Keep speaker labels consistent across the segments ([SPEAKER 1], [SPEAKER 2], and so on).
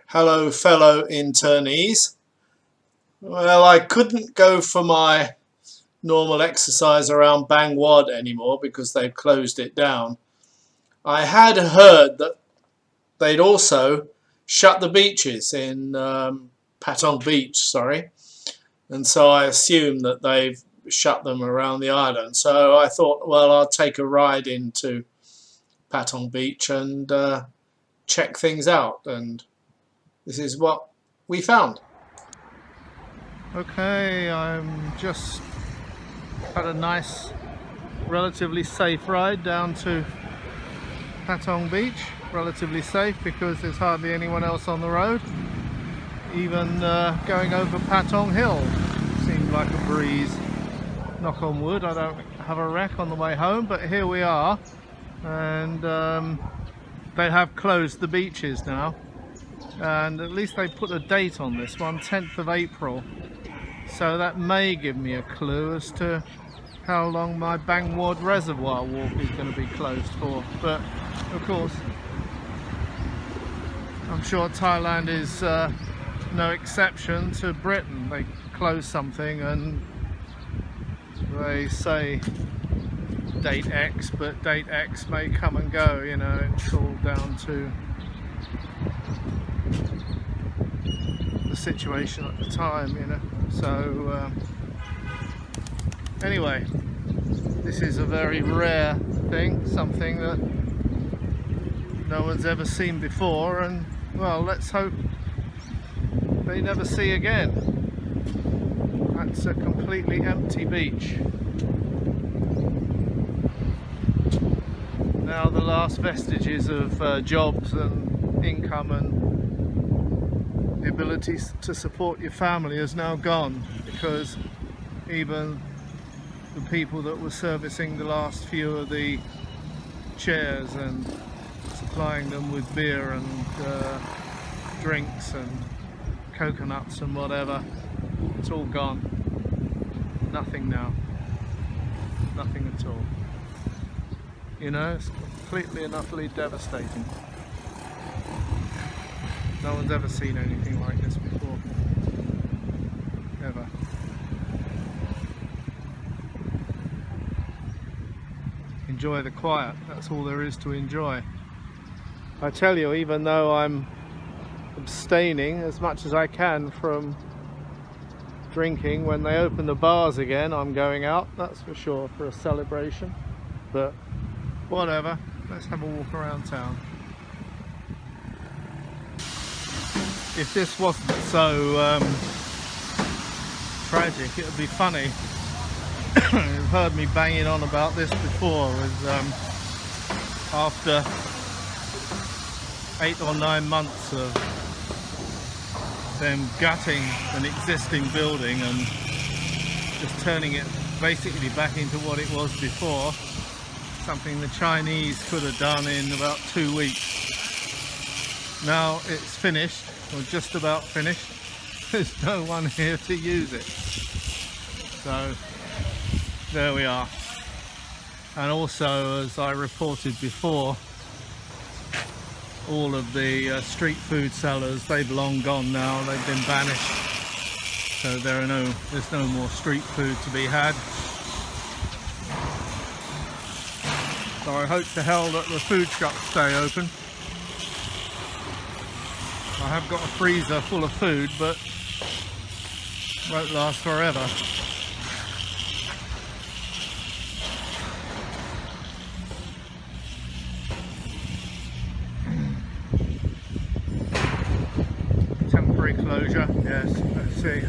[SPEAKER 1] Hello, fellow internees. Well, I couldn't go for my normal exercise around Bang Wad anymore because they've closed it down. I had heard that they'd also shut the beaches in Patong Beach, and so I assumed that they've shut them around the island. So I thought, well, I'll take a ride into Patong Beach and check things out, and this is what we found.
[SPEAKER 2] Okay, I'm just had a nice, relatively safe ride down to Patong Beach. Relatively safe because there's hardly anyone else on the road. Even going over Patong Hill seemed like a breeze. Knock on wood, I don't have a wreck on the way home, but here we are. And they have closed the beaches now. And at least they put a date on this one, 10th of April. So that may give me a clue as to how long my Bang Wad Reservoir walk is going to be closed for. But of course, I'm sure Thailand is no exception to Britain. They close something and they say date X, but date X may come and go, you know, it's all down to the situation at the time, you know. So anyway, this is a very rare thing, something that no one's ever seen before, and well, let's hope they never see again. That's a completely empty beach. Now the last vestiges of jobs and income and the ability to support your family is now gone, because even the people that were servicing the last few of the chairs and supplying them with beer and drinks and coconuts and whatever, it's all gone. Nothing now. Nothing at all. You know, it's completely and utterly devastating. No one's ever seen anything like this before. Ever. Enjoy the quiet, that's all there is to enjoy. I tell you, even though I'm abstaining as much as I can from drinking, when they open the bars again I'm going out, that's for sure, for a celebration. But whatever, let's have a walk around town. If this wasn't so tragic, it would be funny. You've heard me banging on about this before, with after 8 or 9 months of them gutting an existing building and just turning it basically back into what it was before, something the Chinese could have done in about 2 weeks. Now it's finished, or just about finished. There's no one here to use it. So there we are. And also, as I reported before, all of the street food sellers, they've long gone now, they've been banished. So there's no more street food to be had. So I hope to hell that the food shops stay open. I have got a freezer full of food, but it won't last forever. Temporary closure, yes, let's see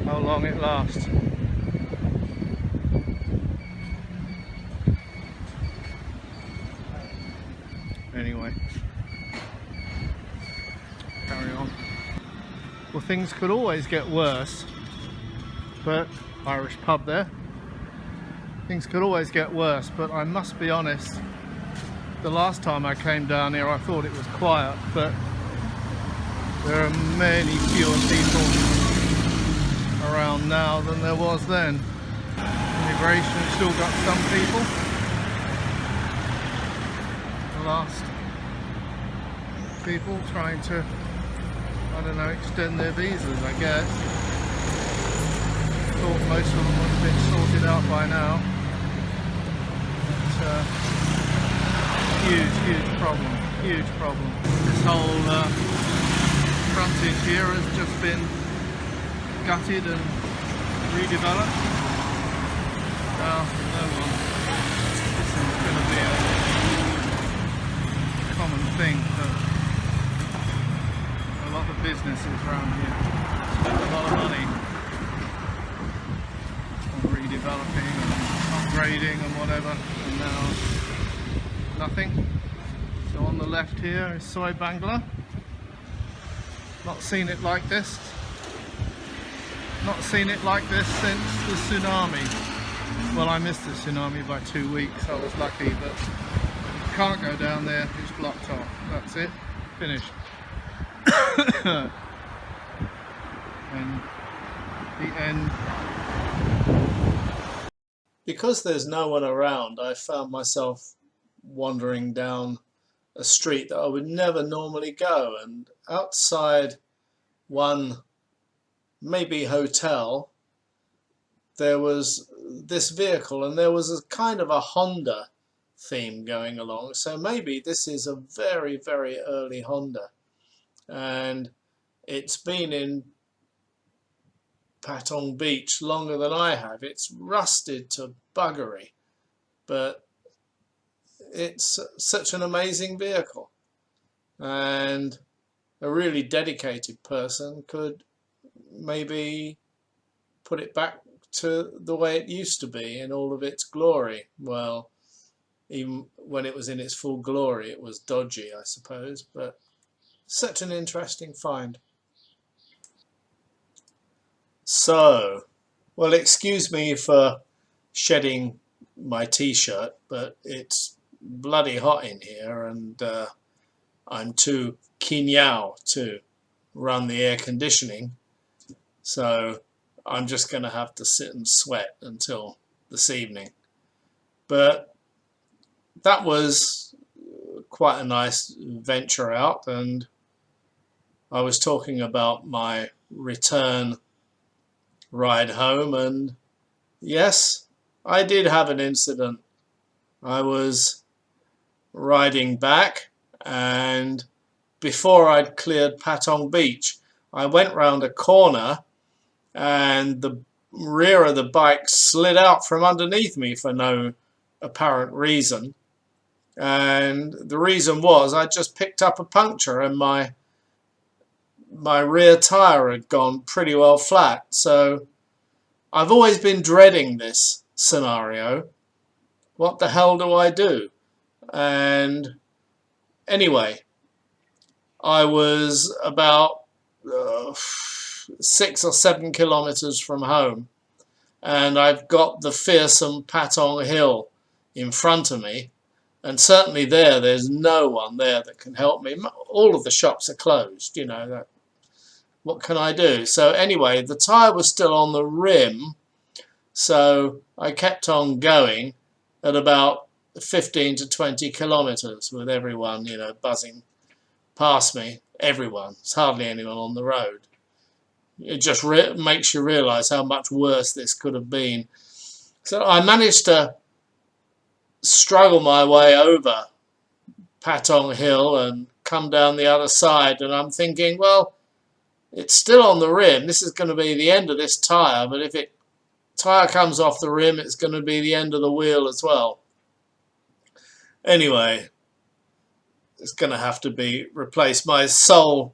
[SPEAKER 2] how long it lasts. Anyway, carry on. Well, things could always get worse, but Irish pub there. Things could always get worse, but I must be honest, the last time I came down here I thought it was quiet, but there are many fewer people around now than there was then. Immigration still got some people. The last people trying to I don't know, extend their visas, I guess. Thought most of them would have been sorted out by now. But, huge problem, huge problem. This whole frontage here has just been gutted and redeveloped. Now, no one. This is going to be a common thing for a lot of businesses around here. Spend a lot of money on redeveloping and upgrading and whatever, and now nothing. So on the left here is Soy Bangla. Not seen it like this. Not seen it like this since the tsunami. Well, I missed the tsunami by 2 weeks. I was lucky, but you can't go down there. It's blocked off. That's it. Finished. And the end.
[SPEAKER 1] Because there's no one around, I found myself wandering down a street that I would never normally go, and outside one maybe hotel there was this vehicle, and there was a kind of a Honda theme going along, so maybe this is a very, very early Honda, and it's been in Sathorn Beach longer than I have. It's rusted to buggery, but it's such an amazing vehicle, and a really dedicated person could maybe put it back to the way it used to be in all of its glory. Well, even when it was in its full glory, it was dodgy, I suppose, but such an interesting find. So, well, excuse me for shedding my t-shirt, but it's bloody hot in here, and I'm too kinyao to run the air conditioning, so I'm just going to have to sit and sweat until this evening. But that was quite a nice venture out, and I was talking about my return ride home, and yes, I did have an incident. I was riding back, and before I'd cleared Sathorn Beach, I went round a corner and the rear of the bike slid out from underneath me for no apparent reason, and the reason was I just picked up a puncture and my rear tyre had gone pretty well flat. So I've always been dreading this scenario. What the hell do I do? And anyway, I was about 6 or 7 kilometers from home, and I've got the fearsome Patong Hill in front of me, and certainly there's no one there that can help me. All of the shops are closed, you know. What can I do? So anyway, the tyre was still on the rim, so I kept on going at about 15 to 20 kilometers with everyone, you know, buzzing past me. Everyone. There's hardly anyone on the road. It just makes you realise how much worse this could have been. So I managed to struggle my way over Patong Hill and come down the other side, and I'm thinking, well, it's still on the rim. This is going to be the end of this tyre, but if it tyre comes off the rim, it's going to be the end of the wheel as well. Anyway, it's going to have to be replaced. My sole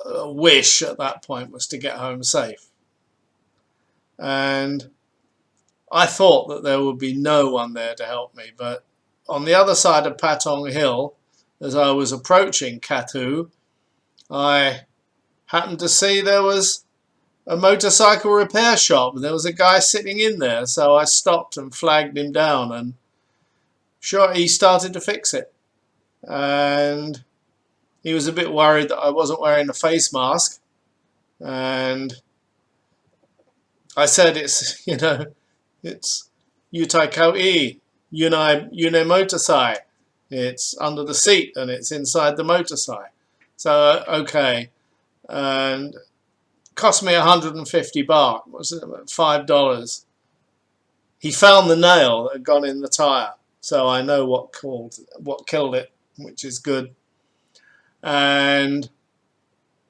[SPEAKER 1] wish at that point was to get home safe. And I thought that there would be no one there to help me, but on the other side of Patong Hill, as I was approaching Kathu, I happened to see there was a motorcycle repair shop, and there was a guy sitting in there, so I stopped and flagged him down, and sure, he started to fix it. And he was a bit worried that I wasn't wearing a face mask, and I said, it's, you know, it's Yutai Kau-i, Yune Motorsai. It's under the seat and it's inside the motorsai. So okay, and cost me 150 baht. What's it? $5. He found the nail that had gone in the tire, so I know what killed it, which is good. And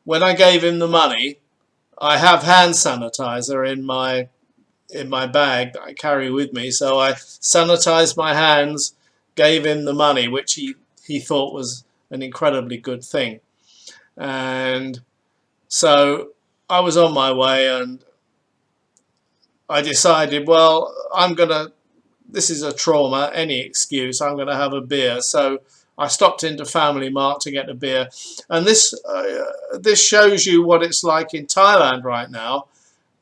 [SPEAKER 1] when I gave him the money, I have hand sanitizer in my bag that I carry with me, so I sanitized my hands, gave him the money, which he thought was an incredibly good thing. And so I was on my way, and I decided, well, this is a trauma, any excuse, I'm going to have a beer. So I stopped into Family Mart to get a beer. And this shows you what it's like in Thailand right now.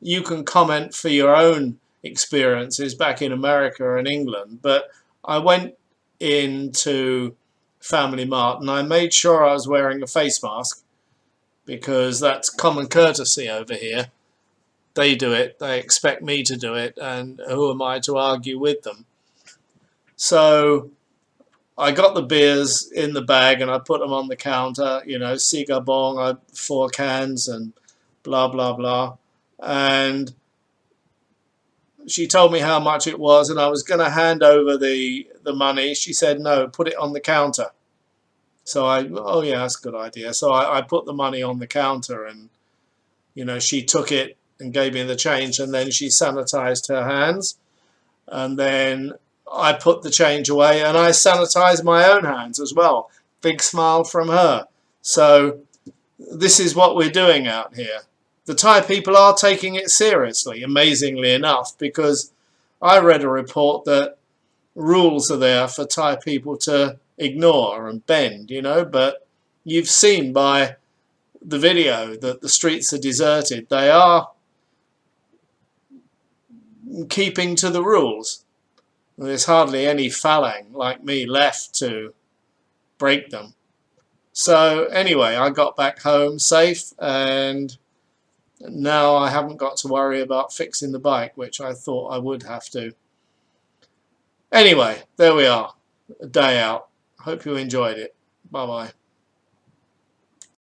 [SPEAKER 1] You can comment for your own experiences back in America and England, but I went into Family Mart and I made sure I was wearing a face mask, because that's common courtesy over here. They do it, they expect me to do it, and who am I to argue with them? So I got the beers in the bag and I put them on the counter, you know, Sigabong, 4 cans and blah, blah, blah. And she told me how much it was, and I was going to hand over the money. She said, no, put it on the counter. So oh yeah, that's a good idea. So I put the money on the counter, and, you know, she took it and gave me the change, and then she sanitized her hands, and then I put the change away and I sanitized my own hands as well. Big smile from her. So this is what we're doing out here. The Thai people are taking it seriously, amazingly enough, because I read a report that rules are there for Thai people to ignore and bend, you know, but you've seen by the video that the streets are deserted. They are keeping to the rules. There's hardly any phalang like me left to break them. So anyway, I got back home safe, and now I haven't got to worry about fixing the bike, which I thought I would have to. Anyway, there we are. A day out. Hope you enjoyed it. Bye bye.